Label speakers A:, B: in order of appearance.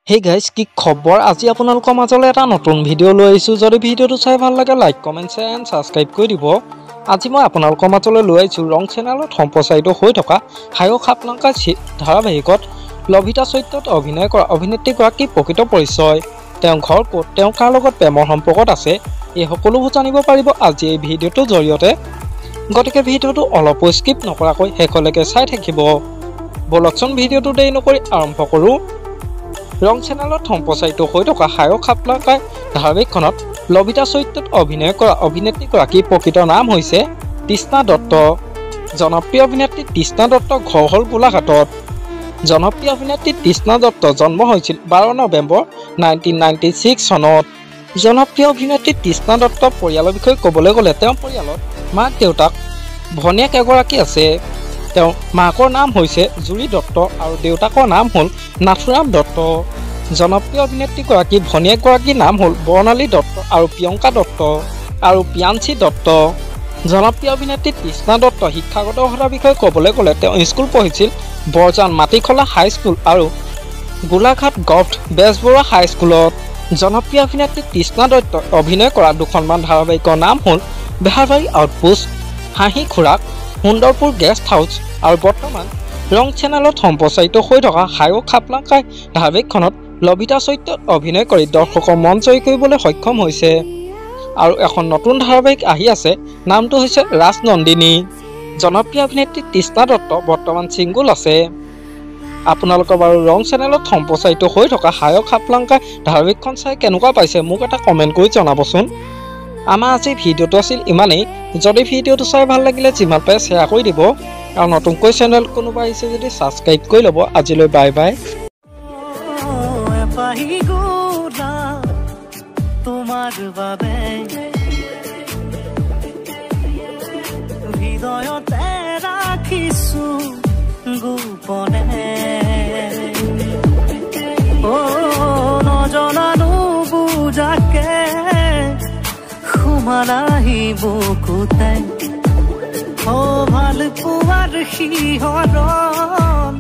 A: Hey guys, কি খবৰ আজি আপোনালোকৰ মাজলৈ এটা নতুন ভিডিও লৈ আহিছো যদি ভিডিওটো চাই ভাল লাগে লাইক কমেন্ট এণ্ড সাবস্ক্ৰাইব কৰি দিব আজি মই আপোনালোকৰ মাজলৈ লৈ আহিছো ৰং চেনেলত সম্প্ৰচাৰিত হৈ থকা হায়ো খাপলাংকা ধাৰাবাহিকত লভিতা চৰিত্ৰত অভিনয় কৰা অভিনেত্ৰীগৰাকী প্ৰকৃত পৰিচয় তেওঁ ঘৰ ক'ত তেওঁ কাৰ লগত প্ৰেমৰ সম্পৰ্কত আছে এই সকলোবোৰ জানিব পাৰিব আজি এই ভিডিওটোৰ জৰিয়তে গতিকে ভিডিওটো অলপ স্কিপ নকৰাকৈ শেষলৈকে চাই থাকিব বলকচোন ভিডিওটো দেৰি নকৰি আৰম্ভ কৰো ৰং চেনেলত সম্প্ৰচাৰিত হৈ থকা হায়ো খাপলাংকা ধাৰাবাহিকখনত লভিতা চৰিত্ৰত অভিনয় কৰা অভিনেত্ৰীগৰাকীৰ প্ৰকৃত নাম হৈছে তৃষ্ণা দত্ত জনপ্ৰিয় অভিনেত্ৰী তৃষ্ণা দত্ত ঘৰ হ'ল গোলাঘাটত জনপ্ৰিয় অভিনেত্ৰী তৃষ্ণা দত্ত জন্ম হৈছিল 12 নৱেম্বৰ 1996 চনত জনপ্ৰিয় অভিনেত্ৰী তৃষ্ণা দত্ত পৰিয়ালৰ বিষয়ে ক'বলৈ গ'লে তেওঁৰ পৰিয়ালত মাক দেউতাক ভনীয়েক এগৰাকী আছে তেওঁ মাকৰ নাম হৈছে জুৰি দত্ত আৰু দেউতাকৰ নাম হ'ল নাথুৰাম দত্ত জনপ্ৰিয় অভিনেত্ৰীগৰাকী ভনীয়েকগৰাকীৰ নাম হ'ল বৰ্ণালী দত্ত আৰু প্ৰিয়ংকা দত্ত আৰু পিয়াঞ্চি দত্ত জনপ্ৰিয় অভিনেত্ৰী তৃষ্ণা দত্ত শিক্ষাগত অৰ্হতাৰ বিষয়ে ক'বলৈ গ'লে তেওঁ স্কুল পঢ়িছিল বৰজান মাটিখলা হাইস্কুল আৰু গোলাঘাট গভট বেজবৰুৱা হাইস্কুলত জনপ্ৰিয় অভিনেত্ৰী তৃষ্ণা দত্ত অভিনয় কৰা দুখনমান ধাৰাবাহিকৰ নাম হ'ল বেহাৰবাৰী আউটপোষ্ট হাঁহি খুৰাক সুন্দৰপুৰ গেষ্ট হাউচ আৰু বৰ্তমান ৰং চেনেলত সম্প্ৰচাৰিত হৈ থকা হায়ো খাপলাংকা ধাৰাবাহিকখনত লভিতা চৰিত্ৰত অভিনয় কৰি দৰ্শকৰ মন জয় কৰিবলৈ সক্ষম হৈছে আৰু এখন নতুন ধাৰাবাহিক আহি আছে নামটো হৈছে ৰাজনন্দিনী জনপ্ৰিয় অভিনেত্ৰী তৃষ্ণা দত্ত বৰ্তমান ছিংগল আছে আপোনালোকৰ বাৰু ৰং চেনেলত সম্প্ৰচাৰিত হৈ থকা হায়ো খাপলাংকা ধাৰাবাহিকখন চাই কেনেকুৱা পাইছে মোক এটা কমেণ্ট কৰি জনাবচোন আমাৰ আজি ভিডিওটো আছিল ইমানেই যদি ভিডিওটো চাই ভাল লাগিলে যিমান পাৰে শ্বেয়াৰ কৰি দিব আৰু নতুনকৈ চেনেল কোনোবা আহিছে যদি সাবস্ক্ৰাইব কৰি ল'ব আজিলৈ বাই বাই তোমাৰ বাবে হৃদয়তে ৰাখিছো গোপনে নজনানো বুজাকে সুমানাহি বুকুতে ভাল পোৱাৰ শিহৰণ